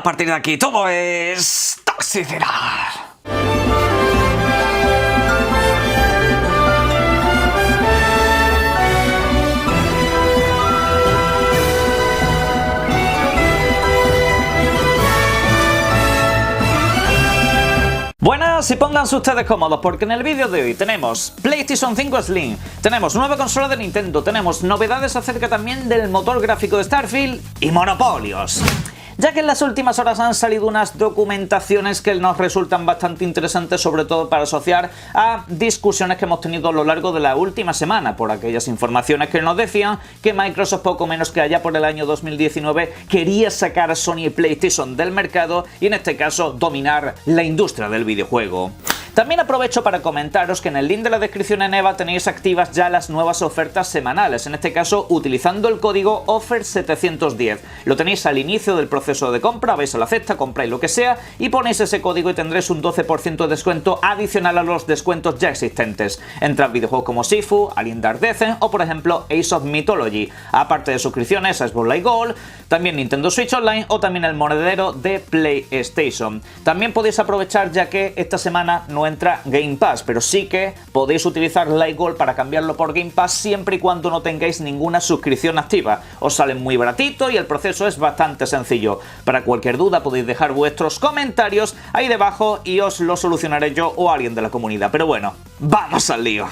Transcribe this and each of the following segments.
partir de aquí todo es toxicidad. Buenas y pónganse ustedes cómodos porque en el vídeo de hoy tenemos PlayStation 5 Slim, tenemos nueva consola de Nintendo, tenemos novedades acerca también del motor gráfico de Starfield y monopolios. Ya que en las últimas horas han salido unas documentaciones que nos resultan bastante interesantes, sobre todo para asociar a discusiones que hemos tenido a lo largo de la última semana, por aquellas informaciones que nos decían que Microsoft poco menos que allá por el año 2019 quería sacar a Sony y PlayStation del mercado y en este caso dominar la industria del videojuego. También aprovecho para comentaros que en el link de la descripción en EVA tenéis activas ya las nuevas ofertas semanales, en este caso utilizando el código OFFER710. Lo tenéis al inicio del proceso de compra, vais a la cesta, compráis lo que sea y ponéis ese código y tendréis un 12% de descuento adicional a los descuentos ya existentes. Entrad videojuegos como Sifu, Alien Dark Descent o por ejemplo Ace of Mythology, aparte de suscripciones a Xbox Live Gold, también Nintendo Switch Online o también el monedero de PlayStation. También podéis aprovechar ya que esta semana no entra Game Pass, pero sí que podéis utilizar Live Gold para cambiarlo por Game Pass siempre y cuando no tengáis ninguna suscripción activa. Os sale muy baratito y el proceso es bastante sencillo. Para cualquier duda podéis dejar vuestros comentarios ahí debajo y os lo solucionaré yo o alguien de la comunidad. Pero bueno, ¡vamos al lío!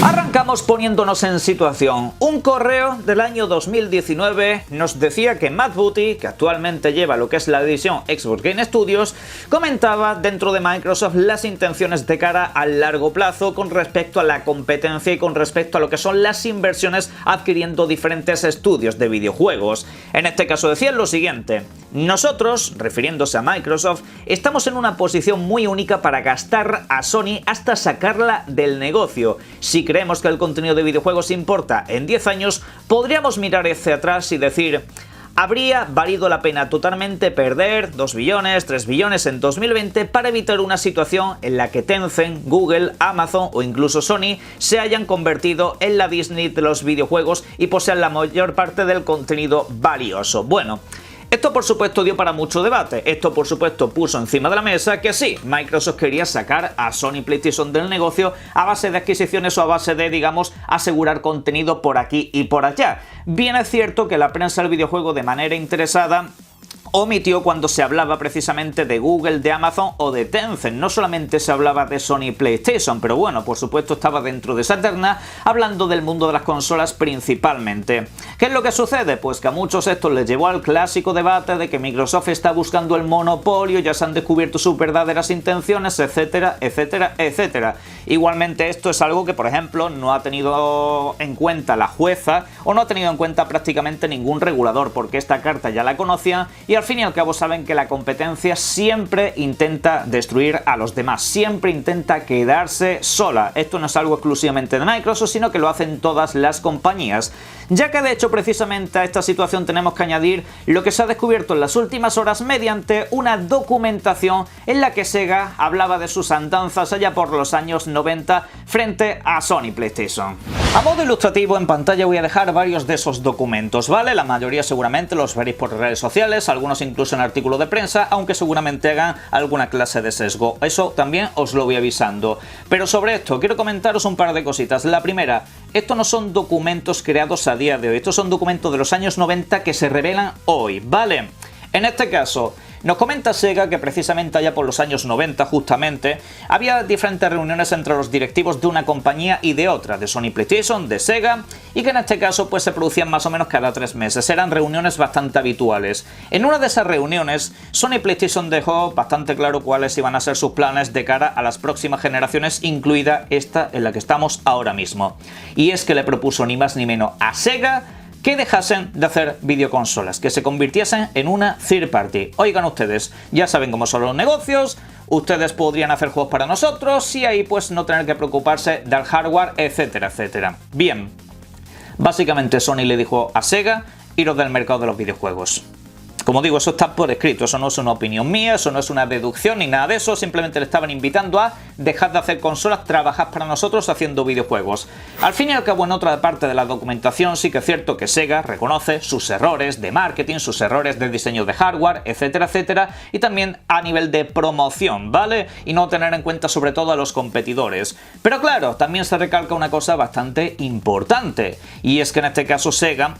Arrancamos poniéndonos en situación. Un correo del año 2019 nos decía que Matt Booty, que actualmente lleva lo que es la división Xbox Game Studios, comentaba dentro de Microsoft las intenciones de cara al largo plazo con respecto a la competencia y con respecto a lo que son las inversiones adquiriendo diferentes estudios de videojuegos. En este caso decían lo siguiente: nosotros, refiriéndose a Microsoft, estamos en una posición muy única para gastar a Sony hasta sacarla del negocio. Si creemos que el contenido de videojuegos importa en 10 años, podríamos mirar hacia atrás y decir: ¿habría valido la pena totalmente perder 2 billones, 3 billones en 2020 para evitar una situación en la que Tencent, Google, Amazon o incluso Sony se hayan convertido en la Disney de los videojuegos y posean la mayor parte del contenido valioso? Bueno, esto por supuesto dio para mucho debate, esto por supuesto puso encima de la mesa que sí, Microsoft quería sacar a Sony PlayStation del negocio a base de adquisiciones o a base de, digamos, asegurar contenido por aquí y por allá. Bien es cierto que la prensa del videojuego de manera interesada omitió cuando se hablaba precisamente de Google, de Amazon o de Tencent. No solamente se hablaba de Sony PlayStation, pero bueno, por supuesto estaba dentro de esa terna hablando del mundo de las consolas principalmente. ¿Qué es lo que sucede? Pues que a muchos esto les llevó al clásico debate de que Microsoft está buscando el monopolio, ya se han descubierto sus verdaderas intenciones, etcétera, etcétera, etcétera. Igualmente esto es algo que, por ejemplo, no ha tenido en cuenta la jueza o no ha tenido en cuenta prácticamente ningún regulador, porque esta carta ya la conocían y al fin y al cabo saben que la competencia siempre intenta destruir a los demás, siempre intenta quedarse sola. Esto no es algo exclusivamente de Microsoft, sino que lo hacen todas las compañías. Ya que de hecho precisamente a esta situación tenemos que añadir lo que se ha descubierto en las últimas horas mediante una documentación en la que Sega hablaba de sus andanzas allá por los años 90 frente a Sony PlayStation. A modo ilustrativo en pantalla voy a dejar varios de esos documentos, ¿vale? La mayoría seguramente los veréis por redes sociales, algunos incluso en artículos de prensa, aunque seguramente hagan alguna clase de sesgo. Eso también os lo voy avisando. Pero sobre esto quiero comentaros un par de cositas. La primera, estos no son documentos creados a día de hoy, estos son documentos de los años 90 que se revelan hoy, ¿vale? En este caso, nos comenta Sega que precisamente allá por los años 90 justamente había diferentes reuniones entre los directivos de una compañía y de otra, de Sony PlayStation, de Sega, y que en este caso pues se producían más o menos cada 3 meses, eran reuniones bastante habituales. En una de esas reuniones, Sony PlayStation dejó bastante claro cuáles iban a ser sus planes de cara a las próximas generaciones, incluida esta en la que estamos ahora mismo. Y es que le propuso ni más ni menos a Sega que dejasen de hacer videoconsolas, que se convirtiesen en una third party. Oigan ustedes, ya saben cómo son los negocios, ustedes podrían hacer juegos para nosotros y ahí pues no tener que preocuparse del hardware, etcétera, etcétera. Bien, básicamente Sony le dijo a Sega: iros del mercado de los videojuegos. Como digo, eso está por escrito, eso no es una opinión mía, eso no es una deducción ni nada de eso, simplemente le estaban invitando a dejar de hacer consolas, trabajar para nosotros haciendo videojuegos. Al fin y al cabo, en otra parte de la documentación sí que es cierto que Sega reconoce sus errores de marketing, sus errores de diseño de hardware, etcétera, etcétera, y también a nivel de promoción, ¿vale? Y no tener en cuenta sobre todo a los competidores. Pero claro, también se recalca una cosa bastante importante, y es que en este caso Sega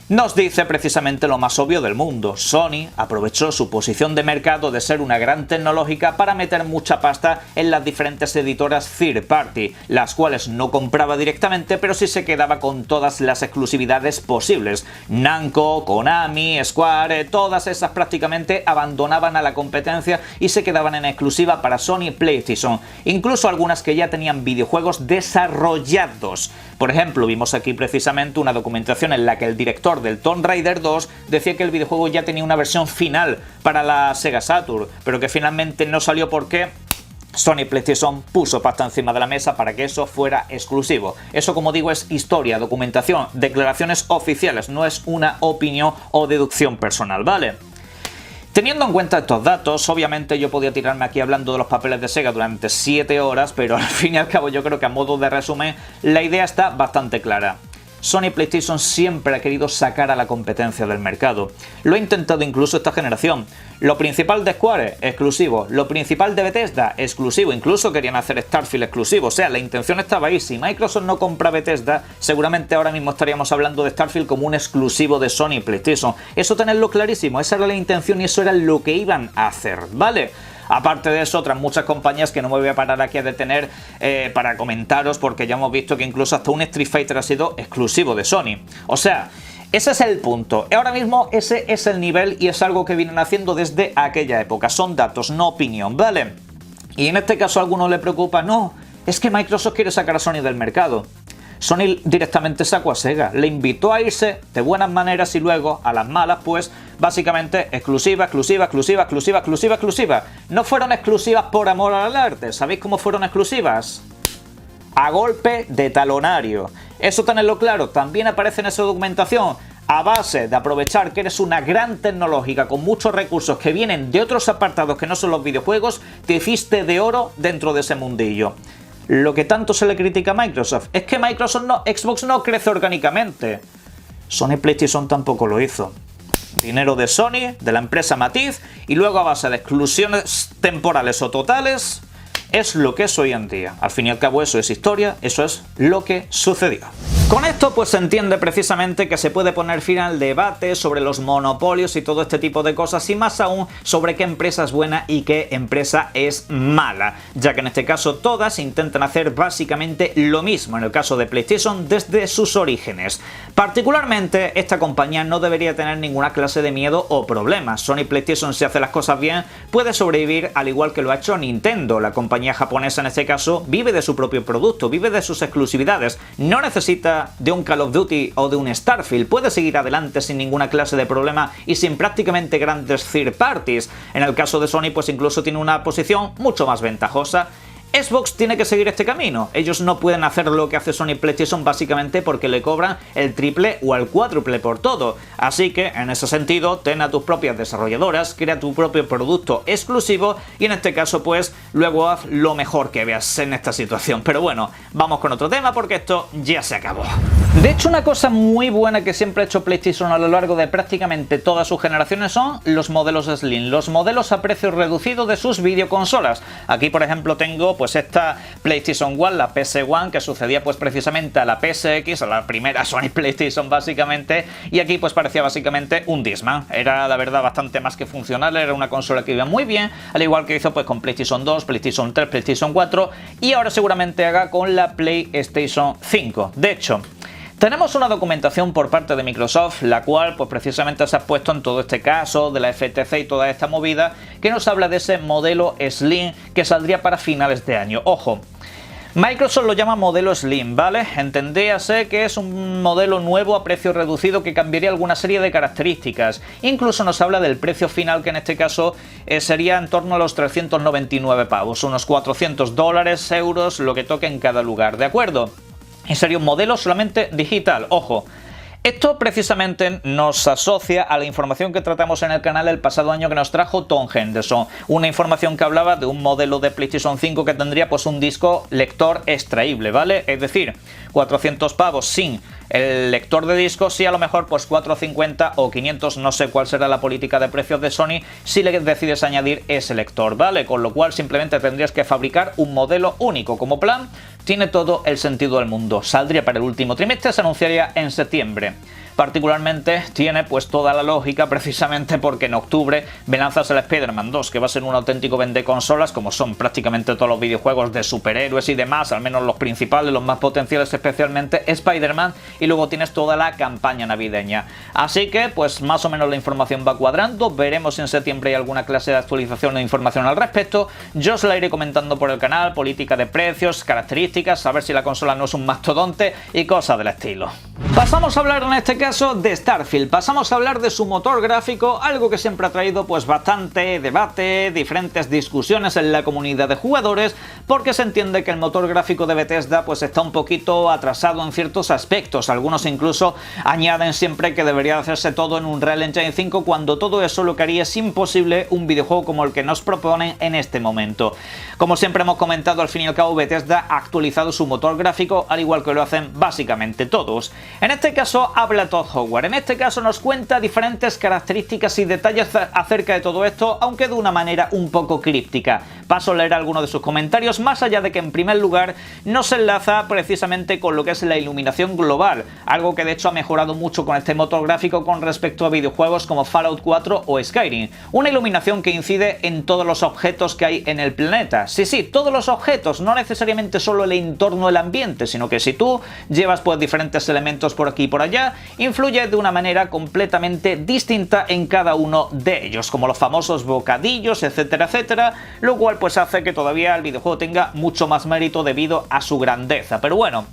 nos dice precisamente lo más obvio del mundo. Sony aprovechó su posición de mercado de ser una gran tecnológica para meter mucha pasta en las diferentes editoras third party, las cuales no compraba directamente, pero sí se quedaba con todas las exclusividades posibles. Namco, Konami, Square, todas esas prácticamente abandonaban a la competencia y se quedaban en exclusiva para Sony y PlayStation, incluso algunas que ya tenían videojuegos desarrollados. Por ejemplo, vimos aquí precisamente una documentación en la que el director del Tomb Raider 2 decía que el videojuego ya tenía una versión final para la Sega Saturn, pero que finalmente no salió porque Sony PlayStation puso pasta encima de la mesa para que eso fuera exclusivo. Eso, como digo, es historia, documentación, declaraciones oficiales, no es una opinión o deducción personal, ¿vale? Teniendo en cuenta estos datos, obviamente yo podía tirarme aquí hablando de los papeles de Sega durante 7 horas, pero al fin y al cabo yo creo que a modo de resumen la idea está bastante clara. Sony PlayStation siempre ha querido sacar a la competencia del mercado. Lo ha intentado incluso esta generación. Lo principal de Square, exclusivo. Lo principal de Bethesda, exclusivo. Incluso querían hacer Starfield exclusivo. O sea, la intención estaba ahí. Si Microsoft no compra Bethesda, seguramente ahora mismo estaríamos hablando de Starfield como un exclusivo de Sony PlayStation. Eso tenerlo clarísimo. Esa era la intención y eso era lo que iban a hacer, ¿vale? Aparte de eso, otras muchas compañías que no me voy a parar aquí a detener para comentaros, porque ya hemos visto que incluso hasta un Street Fighter ha sido exclusivo de Sony. O sea, ese es el punto. Ahora mismo ese es el nivel y es algo que vienen haciendo desde aquella época. Son datos, no opinión, ¿vale? Y en este caso a algunos le preocupa, no, es que Microsoft quiere sacar a Sony del mercado. Sony directamente sacó a Sega, le invitó a irse de buenas maneras y luego, a las malas, pues básicamente exclusiva. No fueron exclusivas por amor al arte, ¿sabéis cómo fueron exclusivas? A golpe de talonario. Eso tenerlo claro, también aparece en esa documentación. A base de aprovechar que eres una gran tecnológica con muchos recursos que vienen de otros apartados que no son los videojuegos, te hiciste de oro dentro de ese mundillo. Lo que tanto se le critica a Microsoft es que Xbox no crece orgánicamente. Sony PlayStation tampoco lo hizo. Dinero de Sony, de la empresa Matiz, y luego a base de exclusiones temporales o totales, es lo que es hoy en día. Al fin y al cabo eso es historia, eso es lo que sucedió. Con esto pues se entiende precisamente que se puede poner fin al debate sobre los monopolios y todo este tipo de cosas, y más aún sobre qué empresa es buena y qué empresa es mala, ya que en este caso todas intentan hacer básicamente lo mismo en el caso de PlayStation desde sus orígenes. Particularmente esta compañía no debería tener ninguna clase de miedo o problema. Sony PlayStation, si hace las cosas bien, puede sobrevivir al igual que lo ha hecho Nintendo. La compañía japonesa en este caso vive de su propio producto, vive de sus exclusividades, no necesita de un Call of Duty o de un Starfield, puede seguir adelante sin ninguna clase de problema y sin prácticamente grandes third parties. En el caso de Sony pues incluso tiene una posición mucho más ventajosa. Xbox tiene que seguir este camino. Ellos no pueden hacer lo que hace Sony PlayStation básicamente porque le cobran el triple o el cuádruple por todo. Así que, en ese sentido, ten a tus propias desarrolladoras, crea tu propio producto exclusivo y en este caso, pues, luego haz lo mejor que veas en esta situación. Pero bueno, vamos con otro tema porque esto ya se acabó. De hecho, una cosa muy buena que siempre ha hecho PlayStation a lo largo de prácticamente todas sus generaciones son los modelos Slim, los modelos a precio reducido de sus videoconsolas. Aquí, por ejemplo, tengo pues esta PlayStation One, la PS1, que sucedía pues precisamente a la PSX, a la primera Sony PlayStation básicamente, y aquí pues parecía básicamente un Discman. Era la verdad bastante más que funcional, era una consola que iba muy bien, al igual que hizo pues con PlayStation 2, PlayStation 3, PlayStation 4 y ahora seguramente haga con la PlayStation 5. De hecho, tenemos una documentación por parte de Microsoft, la cual pues precisamente se ha puesto en todo este caso de la FTC y toda esta movida, que nos habla de ese modelo Slim que saldría para finales de año. Ojo, Microsoft lo llama modelo Slim, ¿vale? Entendéase que es un modelo nuevo a precio reducido que cambiaría alguna serie de características. Incluso nos habla del precio final, que en este caso sería en torno a los 399 pavos, unos 400 dólares, euros, lo que toque en cada lugar, ¿de acuerdo? Y sería un modelo solamente digital, ojo. Esto precisamente nos asocia a la información que tratamos en el canal el pasado año que nos trajo Tom Henderson, una información que hablaba de un modelo de PlayStation 5 que tendría pues un disco lector extraíble, ¿vale? Es decir, 400 pavos sin el lector de discos y a lo mejor pues 450 o 500, no sé cuál será la política de precios de Sony si le decides añadir ese lector, ¿vale? Con lo cual simplemente tendrías que fabricar un modelo único. Como plan, tiene todo el sentido del mundo. Saldría para el último trimestre, se anunciaría en septiembre. Particularmente tiene pues toda la lógica precisamente porque en octubre me lanzas el Spider-Man 2, que va a ser un auténtico vendeconsolas, como son prácticamente todos los videojuegos de superhéroes y demás, al menos los principales, los más potenciales, especialmente Spider-Man, y luego tienes toda la campaña navideña. Así que pues más o menos la información va cuadrando, veremos si en septiembre hay alguna clase de actualización o información al respecto. Yo os la iré comentando por el canal, política de precios, características, a ver si la consola no es un mastodonte y cosas del estilo. Pasamos a hablar en este caso de Starfield, pasamos a hablar de su motor gráfico, algo que siempre ha traído pues bastante debate, diferentes discusiones en la comunidad de jugadores, porque se entiende que el motor gráfico de Bethesda pues está un poquito atrasado en ciertos aspectos. Algunos incluso añaden siempre que debería hacerse todo en un Real Engine 5, cuando todo eso lo que haría es imposible un videojuego como el que nos proponen en este momento. Como siempre hemos comentado, al fin y al cabo Bethesda ha actualizado su motor gráfico, al igual que lo hacen básicamente todos. En este caso habla Todd Howard, en este caso nos cuenta diferentes características y detalles acerca de todo esto, aunque de una manera un poco críptica. Paso a leer algunos de sus comentarios, más allá de que en primer lugar no se enlaza precisamente con lo que es la iluminación global, algo que de hecho ha mejorado mucho con este motor gráfico con respecto a videojuegos como Fallout 4 o Skyrim. Una iluminación que incide en todos los objetos que hay en el planeta. Sí, todos los objetos, no necesariamente solo el entorno, el ambiente, sino que si tú llevas pues diferentes elementos por aquí y por allá, influye de una manera completamente distinta en cada uno de ellos, como los famosos bocadillos, etcétera, etcétera, lo cual pues hace que todavía el videojuego tenga mucho más mérito debido a su grandeza. Pero bueno,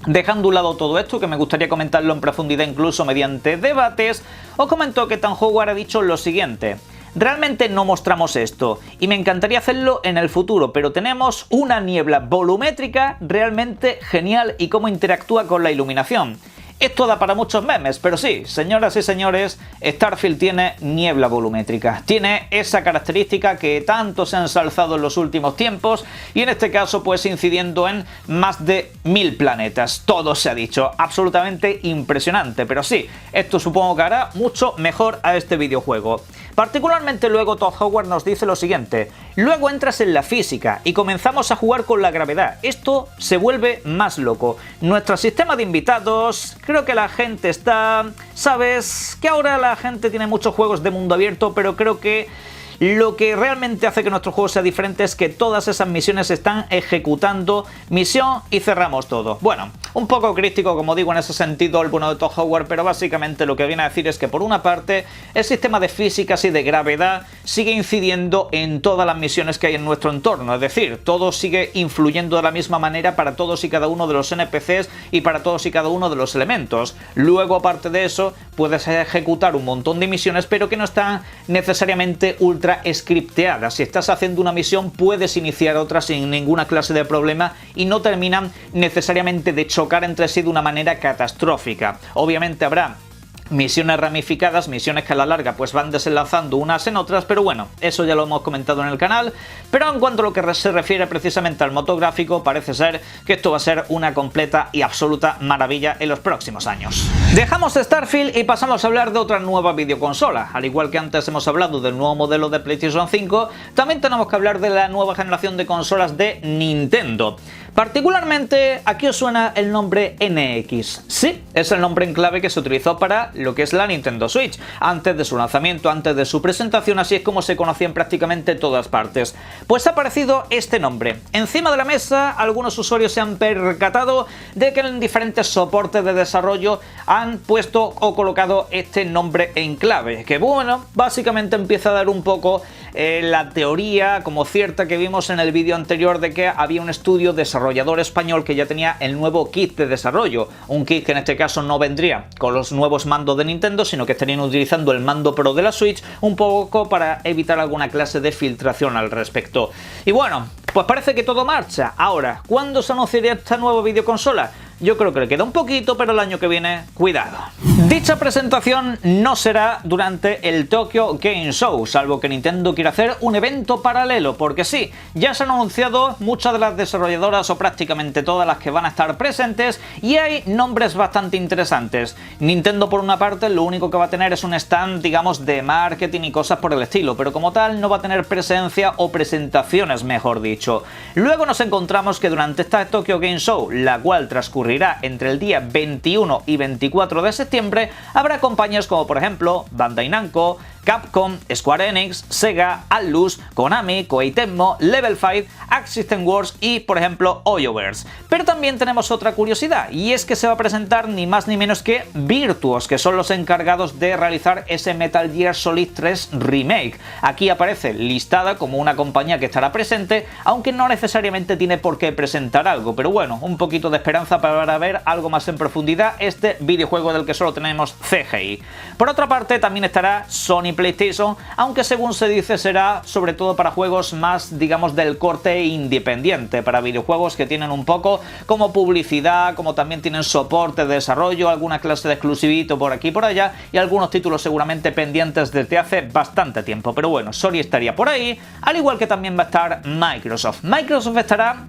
dejando a un lado todo esto, que me gustaría comentarlo en profundidad incluso mediante debates, os comento que Tom Howard ha dicho lo siguiente: realmente no mostramos esto, y me encantaría hacerlo en el futuro, pero tenemos una niebla volumétrica realmente genial y cómo interactúa con la iluminación. Esto da para muchos memes, pero sí, señoras y señores, Starfield tiene niebla volumétrica. Tiene esa característica que tanto se ha ensalzado en los últimos tiempos y en este caso pues incidiendo en más de 1000 planetas. Todo se ha dicho, absolutamente impresionante, pero sí, esto supongo que hará mucho mejor a este videojuego. Particularmente luego Todd Howard nos dice lo siguiente: luego entras en la física y comenzamos a jugar con la gravedad. Esto se vuelve más loco. Nuestro sistema de invitados, creo que la gente está... Sabes que ahora la gente tiene muchos juegos de mundo abierto, pero creo que lo que realmente hace que nuestro juego sea diferente es que todas esas misiones se están ejecutando misión y cerramos todo. Bueno, un poco crítico, como digo, en ese sentido el bueno de Todd Howard, pero básicamente lo que viene a decir es que por una parte el sistema de físicas y de gravedad sigue incidiendo en todas las misiones que hay en nuestro entorno, es decir, todo sigue influyendo de la misma manera para todos y cada uno de los NPCs y para todos y cada uno de los elementos. Luego, aparte de eso, puedes ejecutar un montón de misiones, pero que no están necesariamente ultra scripteadas. Si estás haciendo una misión, puedes iniciar otra sin ninguna clase de problema y no terminan necesariamente de chocar entre sí de una manera catastrófica. Obviamente habrá misiones ramificadas, misiones que a la larga pues van desenlazando unas en otras, pero bueno, eso ya lo hemos comentado en el canal. Pero en cuanto a lo que se refiere precisamente al motor gráfico, parece ser que esto va a ser una completa y absoluta maravilla en los próximos años. Dejamos Starfield y pasamos a hablar de otra nueva videoconsola. Al igual que antes hemos hablado del nuevo modelo de PlayStation 5, también tenemos que hablar de la nueva generación de consolas de Nintendo. Particularmente, aquí os suena el nombre NX. Sí, es el nombre en clave que se utilizó para lo que es la Nintendo Switch. Antes de su lanzamiento, antes de su presentación, así es como se conocía en prácticamente todas partes. Pues ha aparecido este nombre. Encima de la mesa, algunos usuarios se han percatado de que en diferentes soportes de desarrollo han puesto o colocado este nombre en clave. Que bueno, básicamente empieza a dar un poco la teoría como cierta que vimos en el vídeo anterior de que había un estudio desarrollador español que ya tenía el nuevo kit de desarrollo, un kit que en este caso no vendría con los nuevos mandos de Nintendo, sino que estarían utilizando el mando Pro de la Switch un poco para evitar alguna clase de filtración al respecto. Y bueno, pues parece que todo marcha. Ahora, ¿cuándo se anunciaría esta nueva videoconsola? yo creo que le queda un poquito, pero el año que viene, cuidado. Dicha presentación no será durante el Tokyo Game Show, salvo que Nintendo quiera hacer un evento paralelo, porque sí, ya se han anunciado muchas de las desarrolladoras o prácticamente todas las que van a estar presentes y hay nombres bastante interesantes. Nintendo por una parte lo único que va a tener es un stand, digamos, de marketing y cosas por el estilo, pero como tal no va a tener presencia o presentaciones, mejor dicho. Luego nos encontramos que durante esta Tokyo Game Show, la cual transcurrirá entre el día 21 y 24 de septiembre, habrá compañías como por ejemplo Bandai Namco, Capcom, Square Enix, Sega, Atlus, Konami, Koei Tecmo, Level 5, Arc System Works y, por ejemplo, Hoyoverse. Pero también tenemos otra curiosidad, y es que se va a presentar ni más ni menos que Virtuos, que son los encargados de realizar ese Metal Gear Solid 3 Remake. Aquí aparece listada como una compañía que estará presente, aunque no necesariamente tiene por qué presentar algo, pero bueno, un poquito de esperanza para ver algo más en profundidad este videojuego del que solo tenemos CGI. Por otra parte, también estará Sony PlayStation, aunque según se dice será sobre todo para juegos más, digamos, del corte independiente, para videojuegos que tienen un poco como publicidad, como también tienen soporte de desarrollo, alguna clase de exclusivito por aquí y por allá, y algunos títulos seguramente pendientes desde hace bastante tiempo. Pero bueno, Sony estaría por ahí, al igual que también va a estar Microsoft. Microsoft estará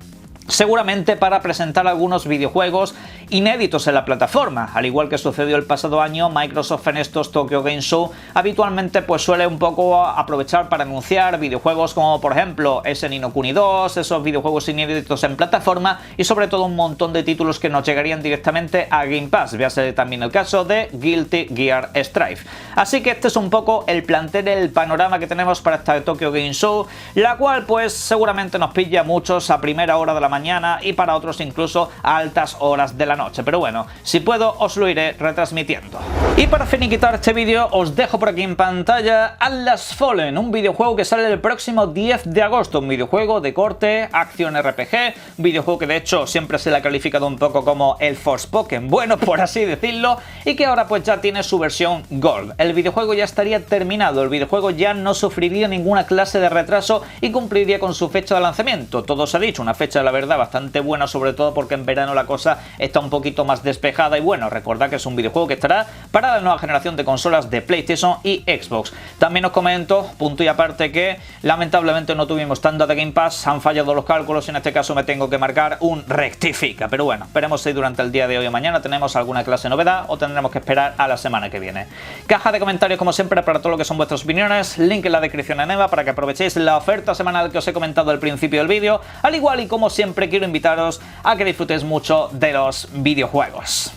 seguramente para presentar algunos videojuegos inéditos en la plataforma. Al igual que sucedió el pasado año, Microsoft en estos Tokyo Game Show habitualmente pues suele un poco aprovechar para anunciar videojuegos como por ejemplo ese Ni no Kuni 2, esos videojuegos inéditos en plataforma y sobre todo un montón de títulos que nos llegarían directamente a Game Pass. Véase también el caso de Guilty Gear Strive. Así que este es un poco el plantel, el panorama que tenemos para esta Tokyo Game Show, la cual pues seguramente nos pilla a muchos a primera hora de la mañana y para otros incluso a altas horas de la noche, pero bueno, si puedo os lo iré retransmitiendo. Y para finiquitar este vídeo os dejo por aquí en pantalla Atlas Fallen, un videojuego que sale el próximo 10 de agosto, un videojuego de corte, acción RPG, un videojuego que de hecho siempre se le ha calificado un poco como el Forspoken, bueno, por así decirlo, y que ahora pues ya tiene su versión Gold. El videojuego ya estaría terminado, el videojuego ya no sufriría ninguna clase de retraso y cumpliría con su fecha de lanzamiento. Todo se ha dicho, una fecha de la verdad bastante buena, sobre todo porque en verano la cosa está un poquito más despejada y bueno, recordad que es un videojuego que estará para la nueva generación de consolas de PlayStation y Xbox. También os comento, punto y aparte, que lamentablemente no tuvimos tanda de Game Pass, han fallado los cálculos y en este caso me tengo que marcar un rectifica, pero bueno, esperemos si durante el día de hoy o mañana tenemos alguna clase de novedad o tendremos que esperar a la semana que viene. Caja de comentarios como siempre para todo lo que son vuestras opiniones, link en la descripción en EVA para que aprovechéis la oferta semanal que os he comentado al principio del vídeo, al igual y como siempre quiero invitaros a que disfrutéis mucho de los videojuegos.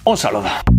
Un saludo.